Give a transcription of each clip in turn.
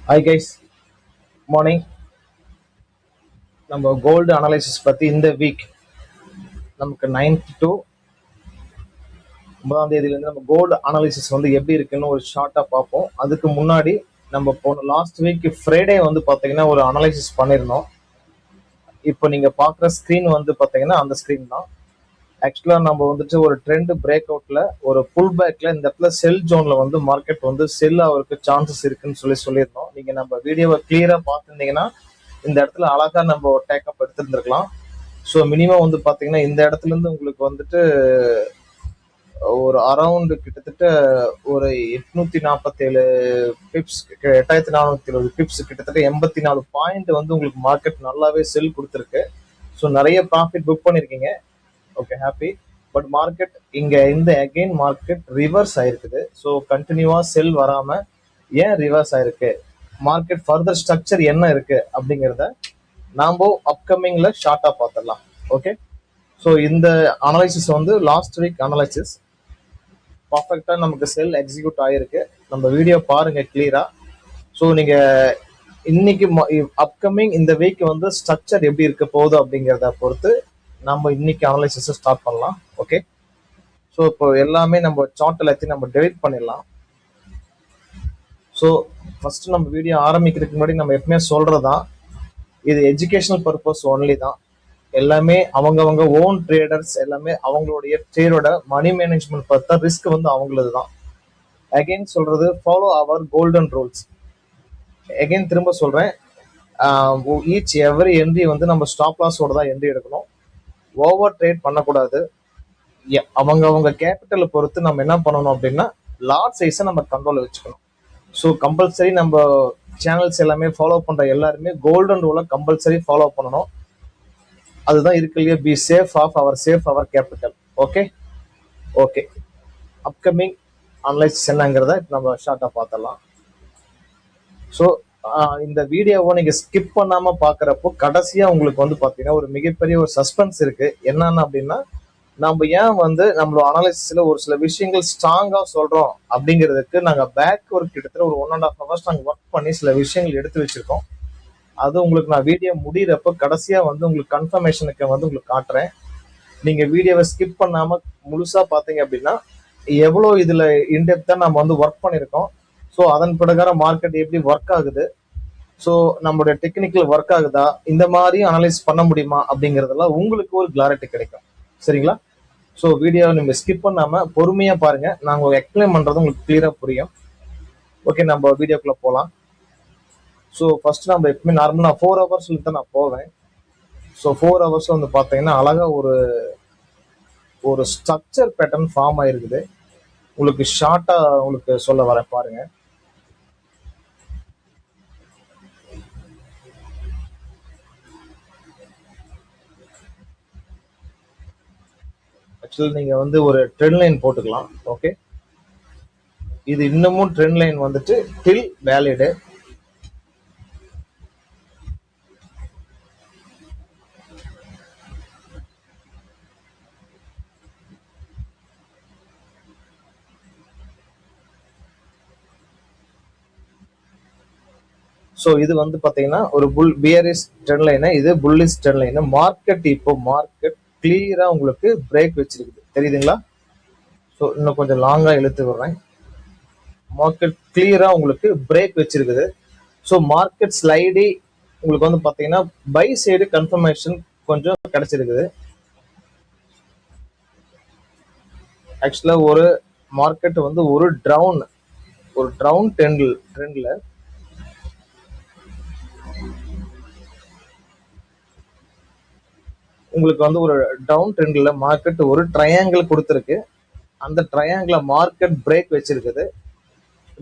Hi guys, morning. நம்ம gold analysis பற்றி இந்த வீக் நமக்கு 9th to 9ஆம் தேதியிலேருந்து நம்ம கோல்டு அனலைசிஸ் வந்து எப்படி இருக்குன்னு ஒரு ஷார்ட்டாக பார்ப்போம். அதுக்கு முன்னாடி நம்ம போன லாஸ்ட் வீக் ஃப்ரைடே வந்து பார்த்தீங்கன்னா ஒரு அனலைசிஸ் பண்ணியிருந்தோம். இப்போ நீங்கள் பார்க்குற ஸ்க்ரீன் வந்து பார்த்தீங்கன்னா அந்த ஸ்க்ரீன் தான். ஆக்சுவலாக நம்ம வந்துட்டு ஒரு ட்ரெண்ட் பிரேக் அவுட்ல ஒரு புல் பேக்ல இந்த இடத்துல செல் ஜோன்ல வந்து மார்க்கெட் வந்து செல் ஆகிறதுக்கு சான்சஸ் இருக்குன்னு சொல்லியிருந்தோம். நீங்க நம்ம வீடியோவை கிளியரா பார்த்துருந்தீங்கன்னா இந்த இடத்துல அழகா நம்ம டேக்கப் எடுத்துருந்துருக்கலாம். ஸோ மினிமம் வந்து பாத்தீங்கன்னா இந்த இடத்துல இருந்து உங்களுக்கு வந்துட்டு ஒரு அரௌண்ட் கிட்டத்தட்ட ஒரு 847 பிப்ஸ், 8470 பிப்ஸ், கிட்டத்தட்ட 84 பாயிண்ட் வந்து உங்களுக்கு மார்க்கெட் நல்லாவே செல் கொடுத்துருக்கு. ஸோ நிறைய ப்ராஃபிட் புக் பண்ணிருக்கீங்க. Okay, happy. பட் மார்க்கெட் இங்க இந்த அகைன் மார்க்கெட் ரிவர்ஸ் ஆயிருக்குது. ஸோ கண்டினியூவா செல் வராம ஏன் ரிவர்ஸ் ஆயிருக்கு, மார்க்கெட் ஃபர்தர் ஸ்ட்ரக்சர் என்ன இருக்கு அப்படிங்கிறத நாம அப்கமிங்ல ஷார்ட்டா பார்த்துடலாம். ஓகே, ஸோ இந்த அனலைசிஸ் வந்து லாஸ்ட் வீக் அனலைசிஸ் பர்ஃபெக்டா நமக்கு செல் எக்ஸிக்யூட் ஆயிருக்கு. நம்ம வீடியோ பாருங்க கிளியரா. ஸோ நீங்க இன்னைக்கு அப்கமிங் இந்த வீக் வந்து ஸ்ட்ரக்சர் எப்படி இருக்க போகுது அப்படிங்கிறத பொறுத்து நம்ம இன்னைக்கு அனலைசிஸ் ஸ்டார்ட் பண்ணலாம். ஓகே, ஸோ இப்போ எல்லாமே நம்ம சார்ட் எல்லாத்தையும் நம்ம டெலிட் பண்ணிடலாம். ஸோ ஃபர்ஸ்ட் நம்ம வீடியோ ஆரம்பிக்கிறதுக்கு முன்னாடி நம்ம எப்பவுமே சொல்றதான், இது எஜுகேஷனல் பர்பஸ் ஒன்லி தான். எல்லாமே அவங்கவங்க ஓன் ட்ரேடர்ஸ், எல்லாமே அவங்களுடைய ட்ரேடோட மணி மேனேஜ்மெண்ட் பார்த்தா ரிஸ்க் வந்து அவங்களது தான். அகைன் சொல்றது, follow our golden rules. Again திரும்ப சொல்றேன், ஈச் எவ்ரி என்ட்ரி வந்து நம்ம ஸ்டாப் லாஸோட தான் என்ட்ரி எடுக்கணும். ஓவர் ட்ரேட் பண்ணக்கூடாது. அவங்க கேபிட்டலை பொறுத்து நம்ம என்ன பண்ணணும் அப்படின்னா லாட் சைஸை நம்ம கண்ட்ரோல் வச்சுக்கணும். ஸோ கம்பல்சரி நம்ம சேனல்ஸ் எல்லாமே ஃபாலோ பண்ற எல்லாருமே கோல்டன் ரூலை கம்பல்சரி ஃபாலோ பண்ணணும். அதுதான் இருக்கு இல்லையா, be safe of our capital. Okay okay, upcoming analysis என்னங்கிறத நம்ம ஷார்ட்டா பார்த்தலாம். ஸோ இந்த வீடியோவை நீங்க ஸ்கிப் பண்ணாம பாக்குறப்போ கடைசியா உங்களுக்கு வந்து பாத்தீங்கன்னா ஒரு மிகப்பெரிய ஒரு சஸ்பென்ஸ் இருக்கு. என்னன்னு அப்படின்னா, நம்ம ஏன் வந்து நம்மளோட அனாலிசிஸ்ல ஒரு சில விஷயங்கள் ஸ்ட்ராங்கா சொல்றோம் அப்படிங்கிறதுக்கு நாங்க பேக் ஒர்க் கிட்டத்தட்ட ஒரு 1.5 hours நாங்க ஒர்க் பண்ணி சில விஷயங்கள் எடுத்து வச்சிருக்கோம். அது உங்களுக்கு நான் வீடியோ முடிகிறப்ப கடைசியா வந்து உங்களுக்கு கன்ஃபர்மேஷனுக்கு வந்து உங்களுக்கு காட்டுறேன். நீங்க வீடியோவை ஸ்கிப் பண்ணாம முழுசா பாத்தீங்க அப்படின்னா எவ்வளவு இதுல இன்டெப்தா நம்ம வந்து ஒர்க் பண்ணிருக்கோம். ஸோ அதன் பிரகாரம் மார்க்கெட் எப்படி ஒர்க் ஆகுது, ஸோ நம்மளுடைய டெக்னிக்கல் ஒர்க் ஆகுதா, இந்த மாதிரி அனலைஸ் பண்ண முடியுமா அப்படிங்கறதெல்லாம் உங்களுக்கு ஒரு கிளாரிட்டி கிடைக்கும். சரிங்களா? ஸோ வீடியோவை நீங்க ஸ்கிப் பண்ணாம பொறுமையா பாருங்க. நாங்க எக்ஸ்பிளைன் பண்றது உங்களுக்கு கிளியரா புரியும். ஓகே, நம்ம வீடியோக்குள்ள போகலாம். ஸோ ஃபர்ஸ்ட் நம்ம எப்பவுமே நார்மலா 4 hours தான் நான் போவேன். ஸோ 4 hours வந்து பார்த்தீங்கன்னா அழகா ஒரு ஸ்ட்ரக்சர் பேட்டர்ன் ஃபார்ம் ஆயிருக்குது. உங்களுக்கு ஷார்ட்டா உங்களுக்கு சொல்ல வர பாருங்க. ஆக்சுவலி நீங்க வந்து ஒரு ட்ரெண்ட் லைன் போட்டுக்கலாம். ஓகே, இது இன்னமும் ட்ரெண்ட் லைன் வந்துட்டு டில் வேலிடு. ஸோ இது வந்து பாத்தீங்கன்னா ஒரு பியரிஷ் ட்ரெண்ட் லைன், இது புல்லிஷ் ட்ரெண்ட் லைன். மார்க்கெட் கிளியரா உங்களுக்கு பிரேக் வச்சிருக்குது, தெரியுதுங்களா? ஸோ இன்னும் கொஞ்சம் லாங்கா இழுத்து விடுறேன். மார்க்கெட் கிளியரா உங்களுக்கு பிரேக் வச்சிருக்குது. ஸோ மார்க்கெட் ஸ்லைடி உங்களுக்கு வந்து பாத்தீங்கன்னா பை சைடு கன்ஃபர்மேஷன் கொஞ்சம் கிடைச்சிருக்குது. ஆக்சுவலா ஒரு மார்க்கெட் வந்து ஒரு ட்ரவுன் ட்ரெண்ட்ல உங்களுக்கு வந்து ஒரு டவுன் ட்ரெண்ட்ல மார்க்கெட் ஒரு ட்ரையாங்கிள் கொடுத்துருக்கு. அந்த ட்ரையாங்கிள் மார்க்கெட் பிரேக் வச்சிருக்குது.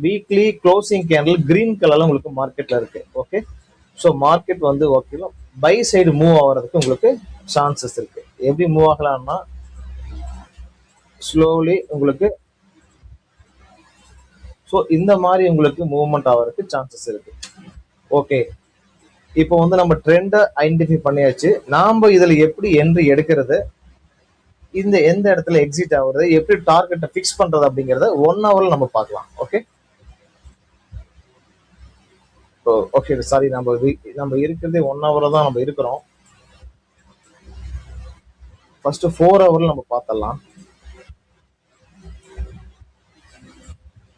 வீக்லி க்ளோசிங் கேண்டில் கிரீன் கலர்ல உங்களுக்கு மார்க்கெட்ல இருக்கு. ஓகே, ஸோ மார்க்கெட் வந்து ஓகே பை சைடு மூவ் ஆகிறதுக்கு உங்களுக்கு சான்சஸ் இருக்கு. எப்படி மூவ் ஆகலாம்னா ஸ்லோலி உங்களுக்கு, ஸோ இந்த மாதிரி உங்களுக்கு மூவ்மெண்ட் ஆகிறதுக்கு சான்சஸ் இருக்கு. ஓகே, இப்போ வந்து நம்ம ட்ரெண்டை ஐடென்டிஃபை பண்ணியாச்சு. நாம இதுல எப்படி என்ட்ரி எடுக்கிறது, இந்த எந்த இடத்துல எக்ஸிட் ஆகுறது, எப்படி டார்கெட்டை ஃபிக்ஸ் பண்றது அப்படிங்கறத 1 hourல நம்ம பார்க்கலாம். ஓகே, ஓகே சாரி, நம்ம இருக்கிறதே 1 hour தான் நம்ம இருக்கிறோம். ஃபர்ஸ்ட் 4 hourல நம்ம பார்த்தலாம்.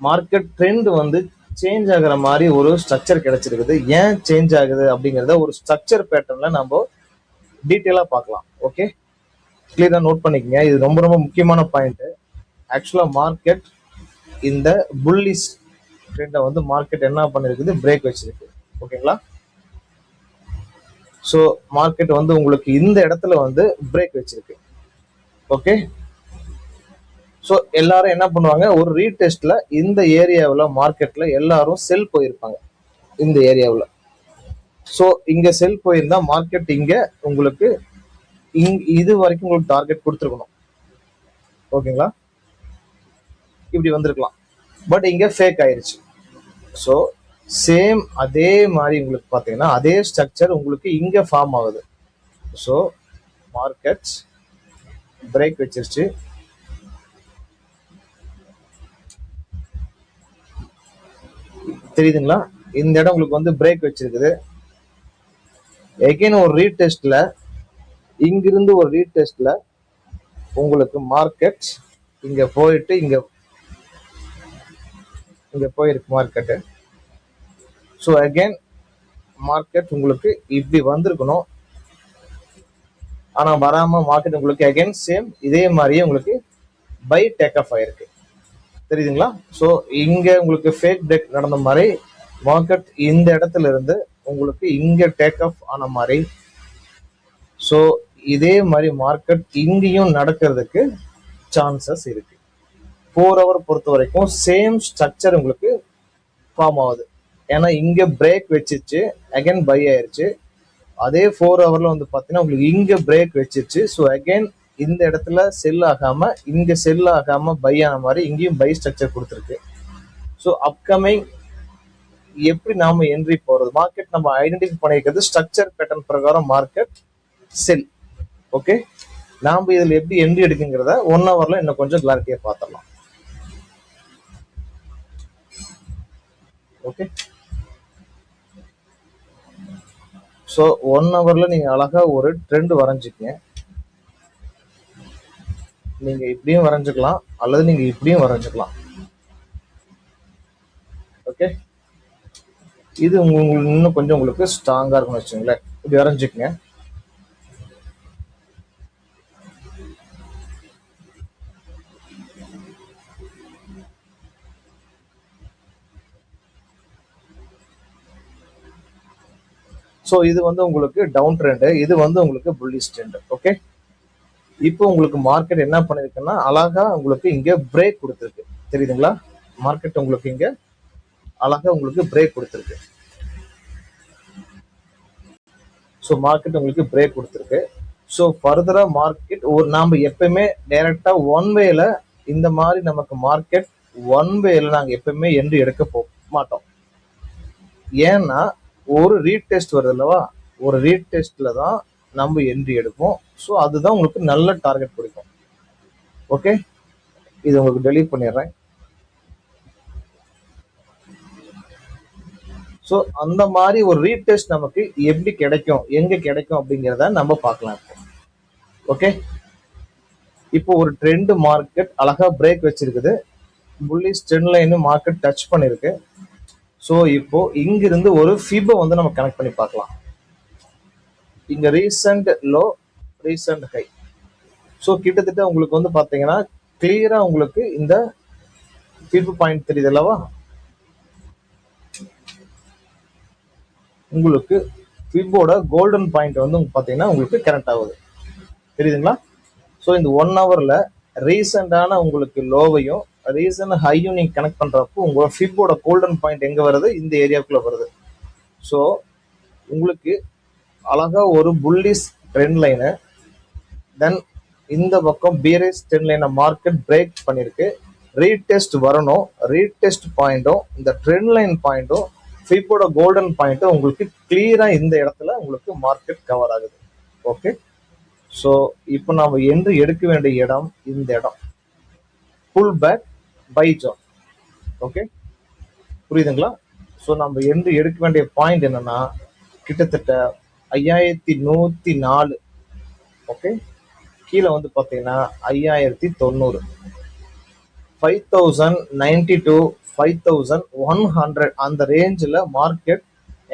மார்க்கெட் ட்ரெண்ட் வந்து சேஞ்ச் ஆகுற மாதிரி ஒரு ஸ்ட்ரக்சர் கிடைச்சிருக்குது. ஏன் சேஞ்ச் ஆகுது அப்படிங்கறத ஒரு ஸ்ட்ரக்சர் பேட்டர்ன்ல நம்ம டீட்டெயிலா பார்க்கலாம். ஓகே, கிளியரா நோட் பண்ணிக்கங்க, இது ரொம்ப ரொம்ப முக்கியமான பாயிண்ட். ஆக்சுவலா மார்க்கெட் இந்த புல்லிஷ் ட்ரெண்டை வந்து மார்க்கெட் என்ன பண்ணிருக்குது, பிரேக் வச்சிருக்கு. ஓகேங்களா? ஸோ மார்க்கெட் வந்து உங்களுக்கு இந்த இடத்துல வந்து பிரேக் வச்சிருக்கு. ஓகே, ஸோ எல்லாரும் என்ன பண்ணுவாங்க, ஒரு ரீடெஸ்ட்ல இந்த ஏரியாவில் மார்க்கெட்ல எல்லாரும் செல் போயிருப்பாங்க இந்த ஏரியாவில். ஸோ இங்க செல் போயிருந்தா மார்க்கெட் இங்க உங்களுக்கு இது வரைக்கும் உங்களுக்கு டார்கெட் கொடுத்துருக்கணும். ஓகேங்களா? இப்படி வந்திருக்கலாம், பட் இங்க ஃபேக் ஆயிருச்சு. ஸோ சேம் அதே மாதிரி உங்களுக்கு பார்த்தீங்கன்னா அதே ஸ்ட்ரக்சர் உங்களுக்கு இங்க ஃபார்ம் ஆகுது. ஸோ மார்க்கெட் பிரேக் வச்சிருச்சு. தெரியுதுங்களா? இந்த இடம் உங்களுக்கு வந்து பிரேக் வச்சிருக்குது. எகைன் ஒரு ரீடெஸ்ட்ல, இங்கிருந்து ஒரு ரீடெஸ்ட்ல உங்களுக்கு மார்க்கெட் இங்க போயிட்டு இங்க போயிருக்கு மார்க்கெட். ஸோ அகைன் மார்க்கெட் உங்களுக்கு இப்படி வந்திருக்கணும், ஆனா வராம மார்க்கெட் உங்களுக்கு அகைன் சேம் இதே மாதிரியே உங்களுக்கு பை டேக் ஆஃப் ஆயிருக்கு. தெரியுதுங்களா? ஸோ இங்க உங்களுக்கு ஃபேக் பிரேக் நடந்த மாதிரி மார்க்கெட் இந்த இடத்துல இருந்து உங்களுக்கு இங்க டேக் ஆஃப் ஆன மாதிரி. ஸோ இதே மாதிரி மார்க்கெட் இங்கேயும் நடக்கிறதுக்கு சான்சஸ் இருக்கு. 4 hour பொறுத்த வரைக்கும் சேம் ஸ்ட்ரக்சர் உங்களுக்கு ஃபார்ம் ஆகுது. ஏன்னா இங்க பிரேக் வச்சிருச்சு, அகைன் பை ஆயிருச்சு. அதே 4 hourல வந்து பாத்தீங்கன்னா உங்களுக்கு இங்க பிரேக் வச்சிருச்சு. ஸோ அகைன் இந்த இடத்துல செல் ஆகாம இங்க செல் ஆகாம பை ஆன மாதிரி இங்கேயும் பை ஸ்ட்ரக்சர் கொடுத்துருக்கு. ஸோ அப்கமிங் எப்படி நாம என்ட்ரி போறது, மார்க்கெட் நம்ம ஐடென்டிஃபை பண்ணிருக்கிறது ஸ்ட்ரக்சர் பேட்டர்ன் பிரகாரம் மார்க்கெட் செல். ஓகே, நாம இதுல எப்படி என்ட்ரி எடுக்குங்கிறத 1 hourல இன்னும் கொஞ்சம் கிளாரிட்டியா பார்த்துடலாம். ஓகே, ஸோ 1 hourல நீங்க அழகா ஒரு ட்ரெண்ட் வரைஞ்சிக்கங்க. நீங்க இப்படியும் வரைஞ்சுக்கலாம் அல்லது நீங்க இப்படியும் வரைஞ்சுக்கலாம். ஓகே, இது உங்களுக்கு இன்னும் கொஞ்சம் உங்களுக்கு ஸ்ட்ராங்கா இருக்கும்னு வச்சுங்களேன். இப்படி வரைஞ்சுக்கங்க. ஸோ இது வந்து உங்களுக்கு டவுன் ட்ரெண்ட், இது வந்து உங்களுக்கு புல்லிஷ் ட்ரெண்ட். ஓகே, இப்போ உங்களுக்கு மார்க்கெட் என்ன பண்ணிருக்குன்னா அழகா உங்களுக்கு இங்க பிரேக் கொடுத்துருக்கு. தெரியுதுங்களா? மார்க்கெட் உங்களுக்கு இங்க அழகா உங்களுக்கு பிரேக் கொடுத்துருக்கு. ஸோ மார்க்கெட் உங்களுக்கு பிரேக் கொடுத்துருக்கு. ஸோ ஃபர்தரா மார்க்கெட் நாம எப்பயுமே டைரக்டா ஒன் வேல இந்த மாதிரி நமக்கு மார்க்கெட் ஒன் வேல நாங்க எப்பயுமே என்ட்ரி எடுக்க மாட்டோம். ஏன்னா ஒரு ரீடெஸ்ட் வருது அல்லவா, ஒரு ரீடெஸ்ட்ல தான் நம்ம என்ட்ரி எடுப்போம். ஸோ அதுதான் உங்களுக்கு நல்ல டார்கெட் கொடுக்கும். ஓகே, இது உங்களுக்கு டெலீட் பண்ணிடுறேன். ஸோ அந்த மாதிரி ஒரு ரீடெஸ்ட் நமக்கு எப்படி கிடைக்கும், எங்க கிடைக்கும் அப்படிங்கிறத நம்ம பார்க்கலாம். ஓகே, இப்போ ஒரு ட்ரெண்ட் மார்க்கெட் அழகா பிரேக் வச்சிருக்குது, bullish trend line market touch பண்ணிருக்கு. ஸோ இப்போ இங்கிருந்து ஒரு ஃபிபை வந்து நம்ம கனெக்ட் பண்ணி பார்க்கலாம். இங்க recent low, recent high. So கிட்டத்தட்ட உங்களுக்கு வந்து பாத்தீங்கன்னா கிளியரா உங்களுக்கு இந்த ஃபிப் பாயிண்ட் தெரியுது அல்லவா, உங்களுக்கு ஃபிப்போட கோல்டன் பாயிண்ட் வந்து பாத்தீங்கன்னா உங்களுக்கு கனெக்ட் ஆகுது. தெரியுதுங்களா? ஸோ இந்த 1 hourல ரீசெண்டான உங்களுக்கு லோவையும் ரீசன்ட் ஹையும் நீங்க கனெக்ட் பண்றப்போ உங்களோட ஃபிப்போட கோல்டன் பாயிண்ட் எங்க வருது, இந்த ஏரியாவுக்குள்ள வருது. ஸோ உங்களுக்கு அழகா ஒரு புல்லிஷ் ட்ரெண்ட் லைனு, தென் இந்த பக்கம் பீரிஷ் ட்ரெண்ட் லைனை மார்க்கெட் பிரேக் பண்ணிருக்கு. ரீடெஸ்ட் வரணும், ரீடெஸ்ட் பாயிண்ட்டும் இந்த ட்ரெண்ட் லைன் பாயிண்ட்டும் ஃபிப்போட கோல்டன் பாயிண்ட்டும் உங்களுக்கு கிளியரா இந்த இடத்துல உங்களுக்கு மார்க்கெட் கவர் ஆகுது. ஓகே, ஸோ இப்போ நாம என்று எடுக்க வேண்டிய இடம் இந்த இடம், pull back buy zone. Okay, புரியுதுங்களா? ஸோ நம்ம என்று எடுக்க வேண்டிய பாயிண்ட் என்னன்னா கிட்டத்தட்ட 5104. ஓகே, கீழே வந்து பார்த்தீங்கன்னா 5090, 5092, 5100 அந்த ரேஞ்சில் மார்க்கெட்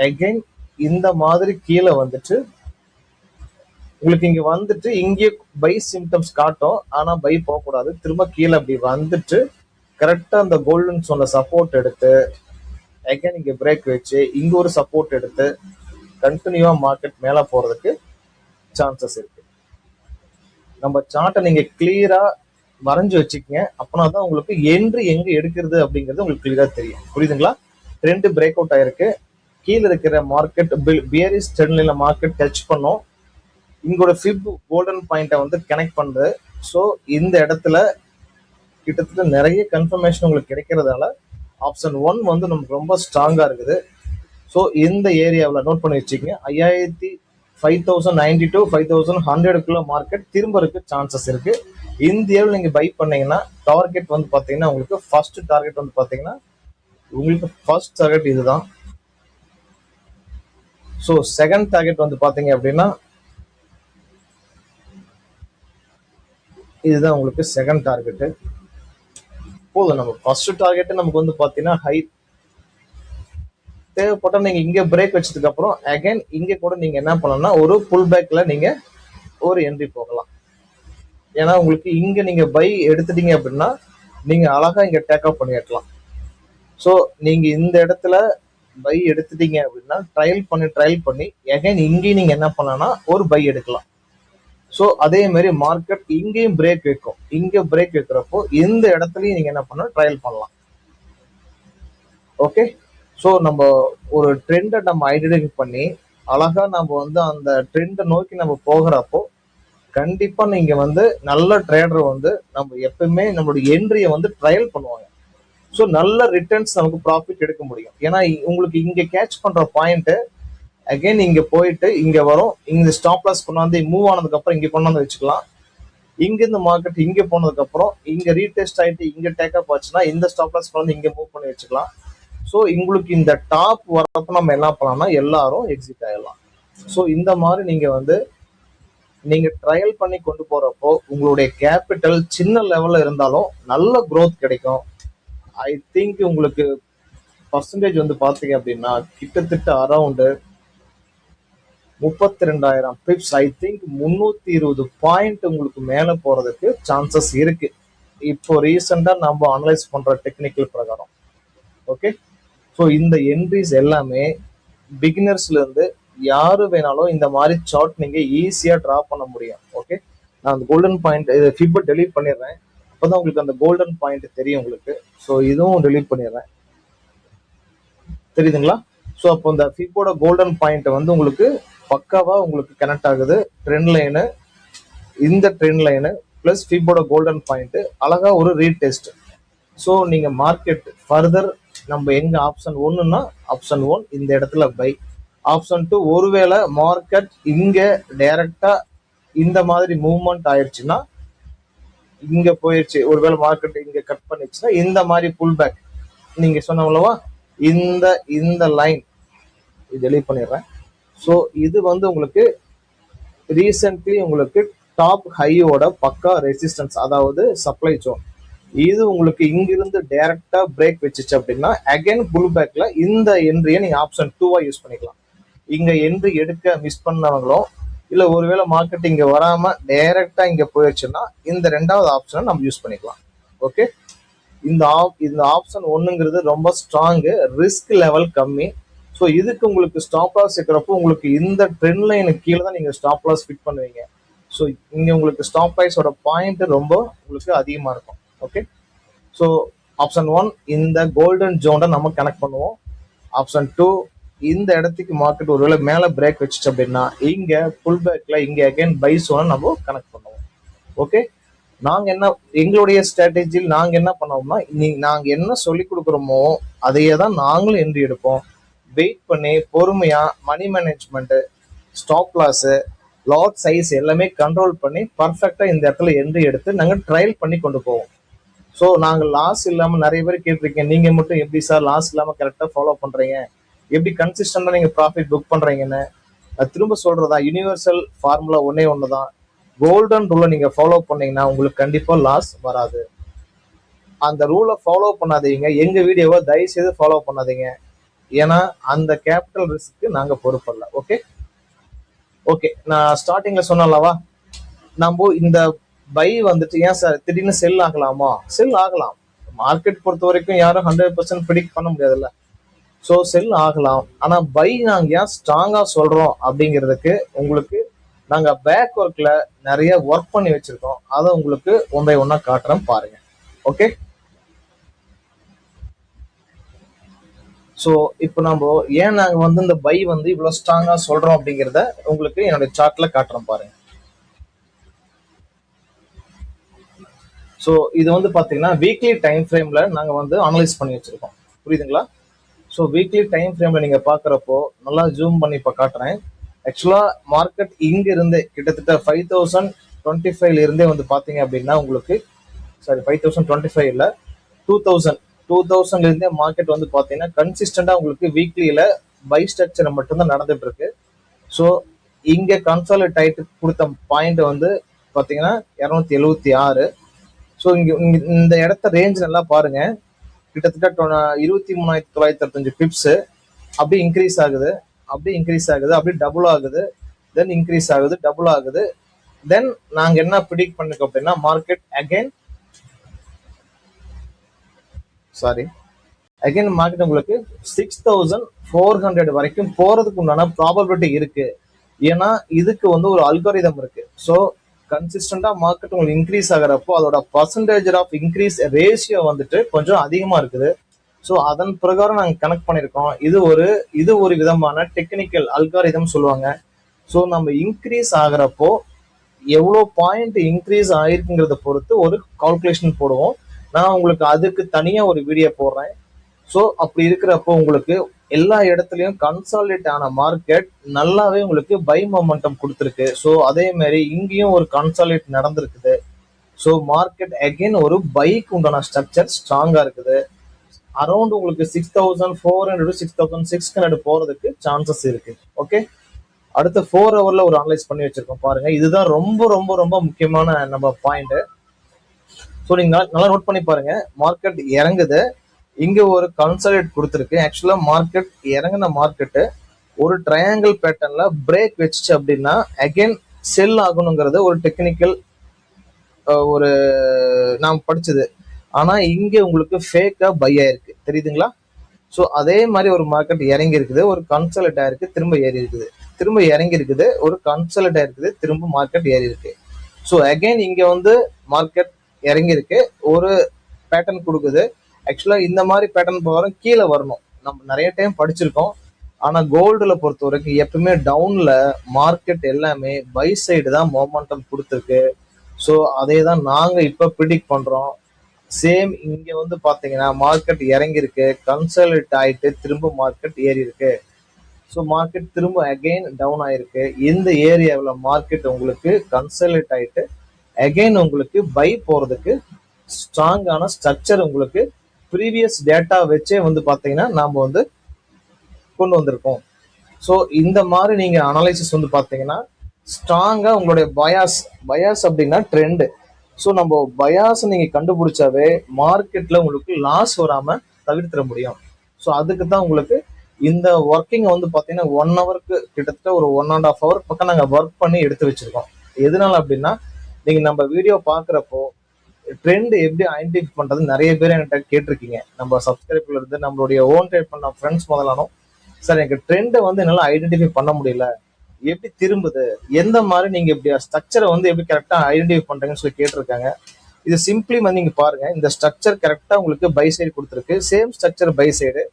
அகைன் இந்த மாதிரி கீழே வந்துட்டு உங்களுக்கு இங்க வந்துட்டு இங்கே பை சிம்டம்ஸ் காட்டும், ஆனா பை போகக்கூடாது. திரும்ப கீழே அப்படி வந்துட்டு கரெக்டா அந்த கோல்டன் சொன்ன சப்போர்ட் எடுத்து அகைன் இங்க பிரேக் வச்சு இங்க ஒரு சப்போர்ட் எடுத்து கண்டினியூவா மார்க்கெட் மேல போறதுக்கு சான்சஸ் இருக்கு. நம்ம சார்ட்டை நீங்க கிளியரா வரைஞ்சு வச்சுக்கங்க, அப்பனா தான் உங்களுக்கு என்று எங்க எடுக்கிறது அப்படிங்கிறது உங்களுக்கு கிளியரா தெரியும். புரியுதுங்களா? ட்ரெண்ட் பிரேக் அவுட் ஆயிருக்கு, கீழே இருக்கிற மார்க்கெட் பியரிஷ் ட்ரெண்ட்ல மார்க்கெட் டச் பண்ணும், இங்கோட ஃபிப் கோல்டன் பாயிண்ட்டை வந்து கனெக்ட் பண்ணுது. ஸோ இந்த இடத்துல கிட்டத்தட்ட நிறைய கன்ஃபர்மேஷன் உங்களுக்கு கிடைக்கிறதால ஆப்ஷன் 1 வந்து நமக்கு ரொம்ப ஸ்ட்ராங்கா இருக்குது. ஸோ இந்த ஏரியாவில் நோட் பண்ணி வச்சுக்கோங்க, 5092, 5100 மார்க்கெட் திரும்ப இருக்கு சான்சஸ் இருக்கு. இந்தியாவில் நீங்க பை பண்ணீங்கன்னா டார்கெட் வந்து பாத்தீங்கன்னா உங்களுக்கு ஃபர்ஸ்ட் டார்கெட் வந்து பாத்தீங்கன்னா உங்களுக்கு ஃபர்ஸ்ட் டார்கெட் இதுதான். ஸோ செகண்ட் டார்கெட் வந்து பாத்தீங்க அப்படின்னா இதுதான் உங்களுக்கு செகண்ட் டார்கெட். போதும், நம்ம ஃபர்ஸ்ட் டார்கெட் நமக்கு வந்து பாத்தீங்கன்னா ஹை தேவைப்பட்ட நீங்க இங்க பிரேக் வச்சதுக்கு அப்புறம் அகைன் இங்க கூட நீங்க என்ன பண்ணலாம்னா ஒரு புல் பேக்ல நீங்க ஒரு என்ட்ரி போகலாம். ஏன்னா உங்களுக்கு இங்க நீங்க பை எடுத்துட்டீங்க அப்படின்னா நீங்க அழகா இங்க டேக் அப் பண்ணிடலாம். ஸோ நீங்க இந்த இடத்துல பை எடுத்துட்டீங்க அப்படின்னா ட்ரையல் பண்ணி அகைன் இங்கேயும் நீங்க என்ன பண்ணலாம்னா ஒரு பை எடுக்கலாம். ஸோ அதே மாதிரி மார்க்கெட் இங்கேயும் பிரேக் வைக்கும், இங்க பிரேக் வைக்கிறப்போ இந்த இடத்துலயும் நீங்க என்ன பண்ணலாம் ட்ரையல் பண்ணலாம். ஓகே, ஸோ நம்ம ஒரு ட்ரெண்டை நம்ம ஐடென்டிஃபை பண்ணி அழகா நம்ம வந்து அந்த ட்ரெண்டை நோக்கி நம்ம போகிறப்போ கண்டிப்பா நீங்க வந்து நல்ல ட்ரேடர் வந்து நம்ம எப்பவுமே நம்மளுடைய என்ட்ரியை வந்து ட்ரையல் பண்ணுவாங்க. ஸோ நல்ல ரிட்டர்ன்ஸ் நமக்கு ப்ராஃபிட் எடுக்க முடியும். ஏன்னா உங்களுக்கு இங்க கேட்ச் பண்ற பாயிண்ட் அகைன் இங்க போயிட்டு இங்க வரும், இங்க ஸ்டாப் லாஸ் கொண்டாந்து மூவ் ஆனதுக்கு அப்புறம் இங்க கொண்டாந்து வச்சுக்கலாம். இங்க இந்த மார்க்கெட் இங்க போனதுக்கு அப்புறம் இங்க ரீடெஸ்ட் ஆயிட்டு இங்க டேக்கப் ஆச்சுன்னா இந்த ஸ்டாப் லாஸ் கொண்டாந்து இங்க மூவ் பண்ணி வச்சுக்கலாம். ஸோ உங்களுக்கு இந்த டாப் வரப்ப நம்ம என்ன பண்ணலாம்னா எல்லாரும் எக்ஸிட் ஆயிடலாம். ஸோ இந்த மாதிரி நீங்க வந்து நீங்க ட்ரையல் பண்ணி கொண்டு போறப்போ உங்களுடைய கேபிட்டல் சின்ன லெவல்ல இருந்தாலும் நல்ல growth கிடைக்கும். ஐ திங்க் உங்களுக்கு பர்சன்டேஜ் வந்து பாத்தீங்க அப்படின்னா கிட்டத்தட்ட around 32,000 pips, I think 320 point உங்களுக்கு மேல போறதுக்கு சான்சஸ் இருக்கு இப்போ ரீசெண்டா நம்ம அனலைஸ் பண்ற டெக்னிக்கல் பிரகாரம். ஓகே, ஸோ இந்த என்ட்ரிஸ் எல்லாமே பிகினர்ஸ்ல இருந்து யாரு வேணாலும் இந்த மாதிரி சார்ட் நீங்க ஈஸியா டிரா பண்ண முடியும். ஓகே, நான் அந்த கோல்டன் பாயிண்ட் ஃபிப் டெலீட் பண்ணிடுறேன், அப்பதான் உங்களுக்கு அந்த கோல்டன் பாயிண்ட் தெரியும் உங்களுக்கு. ஸோ இதுவும் டெலீட் பண்ணிடுறேன், தெரியுதுங்களா? ஸோ அப்போ இந்த ஃபிப்போட கோல்டன் பாயிண்ட் வந்து உங்களுக்கு பக்காவா உங்களுக்கு கனெக்ட் ஆகுது. ட்ரெண்ட் லைனு, இந்த ட்ரெண்ட் லைனு பிளஸ் ஃபிப்போட கோல்டன் பாயிண்ட் அழகா ஒரு ரீடெஸ்ட். ஸோ நீங்க மார்க்கெட் ஃபர்தர் நம்ம எங்க ஆப்ஷன் 1ன்னா ஆப்ஷன் 1 இந்த இடத்துல பை, ஆப்ஷன் 2 ஒருவேளை மார்க்கெட் இங்க டைரக்டா இந்த மாதிரி மூவ்மெண்ட் ஆயிடுச்சுன்னா இங்க போயிடுச்சு, ஒருவேளை மார்க்கெட் இங்க கட் பண்ணிச்சுன்னா இந்த மாதிரி புல் பேக் நீங்க சொன்னவங்களவா இந்த இந்த லைன் இது டெலீட் பண்ணிடுறேன். ஸோ இது வந்து உங்களுக்கு ரீசென்ட்லி உங்களுக்கு டாப் ஹையோட பக்கா ரெசிஸ்டன்ஸ், அதாவது சப்ளை ஜோன். இது உங்களுக்கு இங்கிருந்து டைரக்டா பிரேக் வச்சுச்சு அப்படின்னா அகைன் புல் பேக்ல இந்த என்ட்ரியை நீங்க ஆப்ஷன் 2வா யூஸ் பண்ணிக்கலாம். இங்க என்ட்ரி எடுக்க மிஸ் பண்ணவங்களும் இல்ல ஒருவேளை மார்க்கெட் இங்க வராம டைரக்டா இங்க போயிடுச்சுன்னா இந்த ரெண்டாவது ஆப்ஷனை நம்ம யூஸ் பண்ணிக்கலாம். ஓகே, இந்த ஆப்ஷன் 1ங்கிறது ரொம்ப ஸ்ட்ராங், ரிஸ்க் லெவல் கம்மி. ஸோ இதுக்கு உங்களுக்கு ஸ்டாப் லாஸ் இருக்கிறப்போ உங்களுக்கு இந்த ட்ரெண்ட் லைனுக்கு கீழே தான் நீங்க ஸ்டாப் லாஸ் ஃபிட் பண்ணுவீங்க. ஸோ இங்க உங்களுக்கு ஸ்டாப் ப்ரைஸோட பாயிண்ட் ரொம்ப உங்களுக்கு அதிகமா இருக்கும். ஓகே, ஸோ ஆப்ஷன் 1 இந்த கோல்டன் ஜோனை நம்ம கனெக்ட் பண்ணுவோம். ஆப்ஷன் 2 இந்த இடத்துக்கு மார்க்கெட் ஒருவேளை மேல பிரேக் வச்சுச்சு அப்படின்னா இங்க புல் பேக்ல இங்க அகைன் பை ஜோனை நம்ம கனெக்ட் பண்ணுவோம். ஓகே, நாங்க என்ன எங்களுடைய ஸ்ட்ராட்டஜியில் நாங்க என்ன பண்ணோம்னா நாங்க என்ன சொல்லி கொடுக்குறோமோ அதையே தான் நாங்களும் என்ட்ரி எடுப்போம். வெயிட் பண்ணி பொறுமையா money management, stop loss, lot size எல்லாமே கண்ட்ரோல் பண்ணி பர்ஃபெக்டா இந்த இடத்துல என்ட்ரி எடுத்து நாங்க ட்ரையல் பண்ணி கொண்டு போவோம். ஸோ நாங்கள் லாஸ் இல்லாம நிறைய பேர் கேட்டிருக்கீங்க, நீங்க மட்டும் எப்படி சார் லாஸ் இல்லாம கரெக்டா ஃபாலோ பண்றீங்க, எப்படி கன்சிஸ்டண்டா நீங்க ப்ராஃபிட் புக் பண்றீங்கன்னு. அது திரும்ப சொல்றதா, யூனிவர்சல் ஃபார்முலா ஒன்னே ஒண்ணுதான். கோல்டன் ரூலை நீங்க ஃபாலோ பண்ணீங்கன்னா உங்களுக்கு கண்டிப்பா லாஸ் வராது. அந்த ரூலை ஃபாலோ பண்ணாதீங்க, எங்க வீடியோவை தயவு செய்து ஃபாலோ பண்ணாதீங்க. ஏன்னா அந்த கேபிட்டல் ரிஸ்க்கு நாங்க பொறுப்பல்ல. ஓகே ஓகே, நான் ஸ்டார்டிங்ல சொன்னல்லவா, நம்ம இந்த பை வந்துட்டு ஏன் சார் திடீர்னு செல் ஆகலாமா? செல் ஆகலாம். மார்க்கெட் பொறுத்த வரைக்கும் யாரும் 100% ப்ரிடிக்ட் பண்ண முடியாதுல்ல. ஸோ செல் ஆகலாம். ஆனா பை நாங்க ஏன் ஸ்ட்ராங்கா சொல்றோம் அப்படிங்கிறதுக்கு உங்களுக்கு நாங்க பேக் ஒர்க்ல நிறைய ஒர்க் பண்ணி வச்சிருக்கோம். அதை உங்களுக்கு ஒன் பை ஒன்னா காட்டுறேன் பாருங்க. ஓகே, ஸோ இப்போ நம்ம ஏன் நாங்க வந்து இந்த பை வந்து இவ்வளவு ஸ்ட்ராங்கா சொல்றோம் அப்படிங்கிறத உங்களுக்கு என்னோட சார்ட்ல காட்டுறோம் பாருங்க. ஸோ இது வந்து பாத்தீங்கன்னா வீக்லி டைம் ஃப்ரேம்ல நாங்க வந்து அனலைஸ் பண்ணி வச்சிருக்கோம். புரியுதுங்களா? ஸோ வீக்லி டைம் ஃப்ரேம்ல நீங்க பாக்குறப்போ நல்லா ஜூம் பண்ணி இப்போ காட்டுறேன். ஆக்சுவலா மார்க்கெட் இங்க இருந்து கிட்டத்தட்ட 5025 இருந்தே வந்து பாத்தீங்க அப்படின்னா உங்களுக்கு, சாரி 5025 இல்ல, 2000 இருந்தே மார்க்கெட் வந்து பாத்தீங்கன்னா கன்சிஸ்டண்டா உங்களுக்கு வீக்லியில பை ஸ்ட்ரக்சர் மட்டும்தான் நடந்துட்டு இருக்கு. ஸோ இங்க கன்சாலிடேட் ஆயிட்டு கொடுத்த பாயிண்ட் வந்து பாத்தீங்கன்னா 276. ஸோ இங்க இந்த இடத்த ரேஞ்ச் நல்லா பாருங்க. கிட்டத்தட்ட 23,965 பிப்ஸ் அப்படி இன்க்ரீஸ் ஆகுது, அப்படி இன்க்ரீஸ் ஆகுது, அப்படி டபுள் ஆகுது, தென் இன்க்ரீஸ் ஆகுது, டபுள் ஆகுது. தென் நாங்க என்ன ப்ரிடிக்ட் பண்ணிருக்கோம் அப்படின்னா மார்க்கெட் அகைன் மார்க்கெட் உங்களுக்கு 6400 வரைக்கும் போறதுக்கு உண்டான ப்ராபபிலிட்டி இருக்கு. ஏன்னா இதுக்கு வந்து ஒரு அல்காரிதம் இருக்கு. ஸோ கன்சிஸ்டண்டா மார்க்கெட் உங்களுக்கு இன்க்ரீஸ் ஆகிறப்போ அதோட பர்சன்டேஜ் ஆஃப் இன்க்ரீஸ் ரேஷியோ வந்துட்டு கொஞ்சம் அதிகமா இருக்குது. ஸோ அதன் பிரகாரம் நாங்கள் கனெக்ட் பண்ணியிருக்கோம். இது ஒரு விதமான டெக்னிக்கல் அல்காரிதம் சொல்லுவாங்க. ஸோ நம்ம இன்க்ரீஸ் ஆகிறப்போ எவ்வளோ பாயிண்ட் இன்க்ரீஸ் ஆயிருக்குங்கிறத பொறுத்து ஒரு கால்குலேஷன் போடுவோம். நான் உங்களுக்கு அதுக்கு தனியாக ஒரு வீடியோ போடுறேன். ஸோ அப்படி இருக்கிறப்போ உங்களுக்கு எல்லா இடத்துலையும் கன்சாலிடேட் ஆன மார்க்கெட் நல்லாவே உங்களுக்கு பை மொமெண்டம் கொடுத்துருக்கு. ஸோ அதே மாதிரி இங்கேயும் ஒரு கன்சாலிடேட் நடந்திருக்குது. ஸோ மார்க்கெட் அகைன் ஒரு பைக்கு உண்டான ஸ்ட்ரக்சர் ஸ்ட்ராங்கா இருக்குது. அரௌண்ட் உங்களுக்கு 6400 6600 போறதுக்கு சான்சஸ் இருக்கு. ஓகே, அடுத்த 4 ஹவர்ல ஒரு அனலைஸ் பண்ணி வச்சிருக்கோம் பாருங்க. இதுதான் ரொம்ப ரொம்ப ரொம்ப முக்கியமான நம்ம பாயிண்ட். ஸோ நீங்க நல்லா நோட் பண்ணி பாருங்க. மார்க்கெட் இறங்குது, இங்க ஒரு கன்சாலிடேட் கொடுத்துருக்கு. ஆக்சுவலா மார்க்கெட் இறங்கின மார்க்கெட்டு ஒரு ட்ரையாங்கிள் பேட்டர்ன்ல பிரேக் வச்சுச்சு அப்படின்னா அகைன் செல் ஆகணுங்கிறது ஒரு டெக்னிக்கல் ஒரு நாம் படிச்சது. ஆனா இங்க உங்களுக்கு ஃபேக்கா பை ஆயிருக்கு, தெரியுதுங்களா? ஸோ அதே மாதிரி ஒரு மார்க்கெட் இறங்கி இருக்குது, ஒரு கன்சாலிடேட் ஆயிருக்கு, திரும்ப ஏறி இருக்குது, திரும்ப இறங்கி இருக்குது, ஒரு கன்சாலிடேட் ஆயிருக்குது, திரும்ப மார்க்கெட் ஏறி இருக்கு. ஸோ அகைன் இங்க வந்து மார்க்கெட் இறங்கி இருக்கு, ஒரு பேட்டர்ன் கொடுக்குது. ஆக்சுவலா இந்த மாதிரி பேட்டர்ன் போகிறோம் கீழே வரணும், நம்ம நிறைய டைம் படிச்சிருக்கோம். ஆனா கோல்டுல பொறுத்த வரைக்கும் எப்பவுமே டவுன்ல மார்க்கெட் எல்லாமே பை சைடு தான் மொமெண்டம் கொடுத்துருக்கு. ஸோ அதே தான் நாங்க இப்ப ப்ரிடிக்ட் பண்றோம். சேம் இங்க வந்து பாத்தீங்கன்னா மார்க்கெட் இறங்கி இருக்கு, கன்சாலிடேட் ஆயிட்டு திரும்ப மார்க்கெட் ஏறி இருக்கு. ஸோ மார்க்கெட் திரும்ப அகைன் டவுன் ஆயிருக்கு. இந்த ஏரியாவில் மார்க்கெட் உங்களுக்கு கன்சாலிடேட் ஆயிட்டு அகைன் உங்களுக்கு பை போறதுக்கு ஸ்ட்ராங்கான ஸ்ட்ரக்சர் உங்களுக்கு ப்ரீவியஸ் டேட்டா வச்சே வந்து பாத்தீங்கன்னா நாம வந்து கொண்டு வந்திருக்கோம். ஸோ இந்த மாதிரி நீங்க அனலைசிஸ் வந்து பாத்தீங்கன்னா ஸ்ட்ராங்கா உங்களுடைய பயாஸ் அப்படின்னா ட்ரெண்ட். ஸோ நம்ம பயாஸ் நீங்க கண்டுபிடிச்சாவே மார்க்கெட்ல உங்களுக்கு லாஸ் வராம தவிர்த்திட முடியும். ஸோ அதுக்கு தான் உங்களுக்கு இந்த ஒர்க்கிங் வந்து பாத்தீங்கன்னா 1 ஹவருக்கு கிட்டத்தட்ட ஒரு 1.5 ஹவர் பக்கம் நாங்க ஒர்க் பண்ணி எடுத்து வச்சிருக்கோம். எதனால அப்படின்னா நீங்க நம்ம வீடியோ பாக்குறப்போ ட்ரெண்ட் எப்படி ஐடென்டிஃபை பண்றது நிறைய பேர் என்கிட்ட கேட்டிருக்கீங்க. நம்ம சப்ஸ்கிரைப்ல இருந்து நம்மளுடைய ஓன் ட்ரேட் பண்ண ஃப்ரெண்ட்ஸ் முதலானோ, சார் எனக்கு ட்ரெண்டை வந்து என்னால ஐடென்டிஃபை பண்ண முடியல, எப்படி திரும்புது, எந்த மாதிரி நீங்க இப்படி ஸ்ட்ரக்சரை வந்து எப்படி கரெக்டா ஐடென்டிஃபை பண்றீங்கன்னு சொல்லி கேட்டிருக்காங்க. இது சிம்பிளி வந்து நீங்க பாருங்க, இந்த ஸ்ட்ரக்சர் கரெக்டா உங்களுக்கு பை சைடு கொடுத்துருக்கு, சேம் ஸ்ட்ரக்சர் பை சைடு.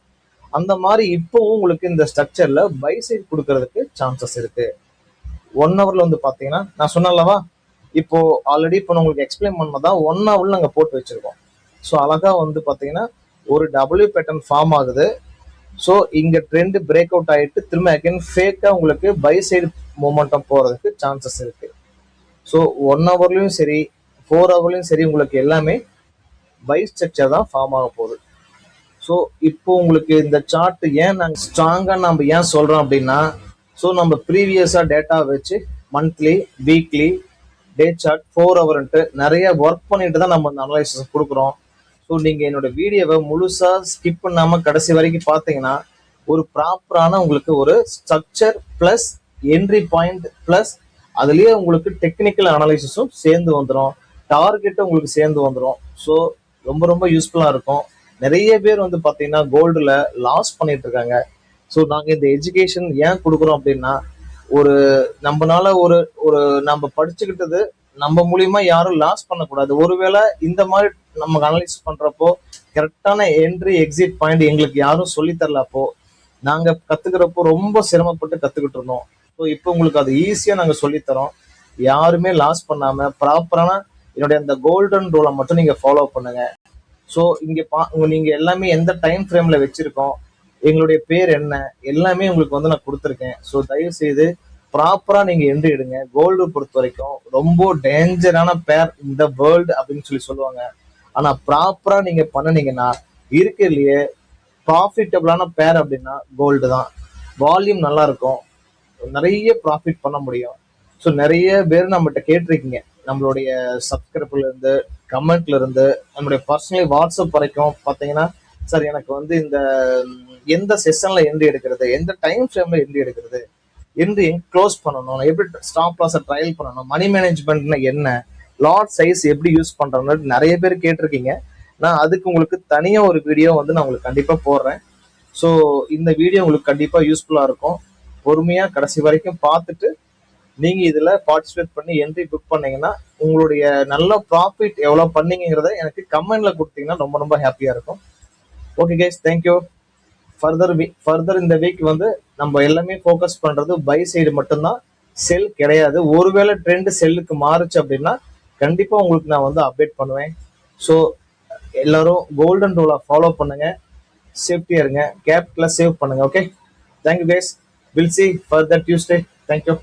அந்த மாதிரி இப்போவும் உங்களுக்கு இந்த ஸ்ட்ரக்சர்ல பை சைடு கொடுக்கறதுக்கு சான்சஸ் இருக்கு. 1 ஹவர்ல வந்து பாத்தீங்கன்னா நான் சொன்னல்லவா, இப்போ ஆல்ரெடி இப்போ உங்களுக்கு எக்ஸ்பிளைன் பண்ணதான் 1 ஹவர்ல நாங்க போட்டு வச்சிருக்கோம். ஸோ அழகா வந்து பாத்தீங்கன்னா ஒரு டபிள்யூ பேட்டர்ன் ஃபார்ம் ஆகுது. ஸோ இங்க ட்ரெண்ட் பிரேக் அவுட் ஆயிட்டு திரும்ப அகைன் ஃபேக்கா உங்களுக்கு பை சைடு மூமெண்டம் போறதுக்கு சான்சஸ் இருக்கு. ஸோ 1 ஹவர்லயும் சரி 4 ஹவர்லயும் சரி உங்களுக்கு எல்லாமே பை ஸ்ட்ரக்சர் தான் ஃபார்ம் ஆக போகுது. ஸோ இப்போ உங்களுக்கு இந்த சார்ட் ஏன் நாங்கள் ஸ்ட்ராங்காக நம்ம ஏன் சொல்கிறோம் அப்படின்னா, ஸோ நம்ம ப்ரீவியஸாக டேட்டா வச்சு மந்த்லி, வீக்லி, டே சார்ட், 4 ஹவர்ன்ட்டு நிறைய ஒர்க் பண்ணிட்டு தான் நம்ம இந்த அனலைசிஸ் கொடுக்குறோம். ஸோ நீங்கள் என்னோட வீடியோவை முழுசாக ஸ்கிப் பண்ணாமல் கடைசி வரைக்கும் பார்த்தீங்கன்னா ஒரு ப்ராப்பரான உங்களுக்கு ஒரு structure plus entry point plus அதுலேயே உங்களுக்கு டெக்னிக்கல் அனலைசிஸும் சேர்ந்து வந்துடும், டார்கெட்டும் உங்களுக்கு சேர்ந்து வந்துடும். ஸோ ரொம்ப ரொம்ப யூஸ்ஃபுல்லாக இருக்கும். நிறைய பேர் வந்து பார்த்தீங்கன்னா கோல்டில் லாஸ் பண்ணிட்டு இருக்காங்க. ஸோ நாங்கள் இந்த எஜுகேஷன் ஏன் கொடுக்குறோம் அப்படின்னா, ஒரு நம்மனால ஒரு ஒரு நம்ம படிச்சுக்கிட்டது நம்ம மூலியமா யாரும் லாஸ் பண்ணக்கூடாது. ஒருவேளை இந்த மாதிரி நம்ம அனலைஸ் பண்றப்போ கரெக்டான என்ட்ரி எக்ஸிட் பாயிண்ட் எங்களுக்கு யாரும் சொல்லி தரல. அப்போ நாங்க கத்துக்கிறப்போ ரொம்ப சிரமப்பட்டு கத்துக்கிட்டு இருந்தோம். ஸோ இப்போ உங்களுக்கு அது ஈஸியா நாங்க சொல்லித்தரோம். யாருமே லாஸ் பண்ணாம ப்ராப்பரான என்னுடைய அந்த கோல்டன் ரூலை மட்டும் நீங்க ஃபாலோ பண்ணுங்க. ஸோ இங்க நீங்க எல்லாமே எந்த டைம் ஃப்ரேம்ல வச்சிருக்கோம், எங்களுடைய பேர் என்ன, எல்லாமே உங்களுக்கு வந்து நான் கொடுத்துருக்கேன். ஸோ தயவு செய்து ப்ராப்பரா நீங்க என்ட்ரி எடுங்க. கோல்டு பொறுத்த வரைக்கும் ரொம்ப டேஞ்சரான பேர் இந்த வேர்ல்டு அப்படின்னு சொல்லுவாங்க. ஆனா ப்ராப்பரா நீங்க பண்ணினீங்கன்னா இருக்கிறதுலயே ப்ராஃபிட்டபிளான பேர் அப்படின்னா கோல்டு தான். வால்யூம் நல்லா இருக்கும், நிறைய ப்ராஃபிட் பண்ண முடியும். ஸோ நிறைய பேர் நம்மகிட்ட கேட்டிருக்கீங்க, நம்மளுடைய சப்ஸ்கிரைபர்ல இருந்து, கமெண்ட்ல இருந்து, நம்மளுடைய பர்சனலி வாட்ஸ்அப் வரைக்கும் பார்த்தீங்கன்னா, சார் எனக்கு வந்து இந்த எந்த செஷன்ல என்ட்ரி எடுக்கிறது, எந்த டைம் ஃப்ரேம்ல என்ட்ரி எடுக்கிறது, என்ட்ரி க்ளோஸ் பண்ணணும், எப்படி ஸ்டாப் லாஸை ட்ரையல் பண்ணணும், மணி மேனேஜ்மெண்ட்னா என்ன, லாட் சைஸ் எப்படி யூஸ் பண்றோம்னு நிறைய பேர் கேட்டிருக்கீங்க. நான் அதுக்கு உங்களுக்கு தனியாக ஒரு வீடியோ வந்து நான் உங்களுக்கு கண்டிப்பாக போடுறேன். ஸோ இந்த வீடியோ உங்களுக்கு கண்டிப்பாக யூஸ்ஃபுல்லாக இருக்கும். பொறுமையாக கடைசி வரைக்கும் பார்த்துட்டு நீங்கள் இதில் பார்ட்டிசிபேட் பண்ணி என்ட்ரி புக் பண்ணீங்கன்னா உங்களுடைய நல்ல ப்ராஃபிட் எவ்வளோ பண்ணீங்கிறத எனக்கு கமெண்ட்ல கொடுத்தீங்கன்னா ரொம்ப ரொம்ப ஹாப்பியாக இருக்கும். Okay guys, thank you. ஃபர்தர் இந்த வீக் வந்து நம்ம எல்லாமே ஃபோக்கஸ் பண்ணுறது பை சைடு மட்டும்தான், செல் கிடையாது. ஒருவேளை ட்ரெண்ட் செல்லுக்கு மாறுச்சு அப்படின்னா கண்டிப்பாக உங்களுக்கு நான் வந்து அப்டேட் பண்ணுவேன். ஸோ எல்லாரும் கோல்டன் ரூலை ஃபாலோ பண்ணுங்க, சேஃப்டியா இருங்க, கேபிட்டலை சேவ் பண்ணுங்க. Okay, thank you guys. Will see further Tuesday. Thank you.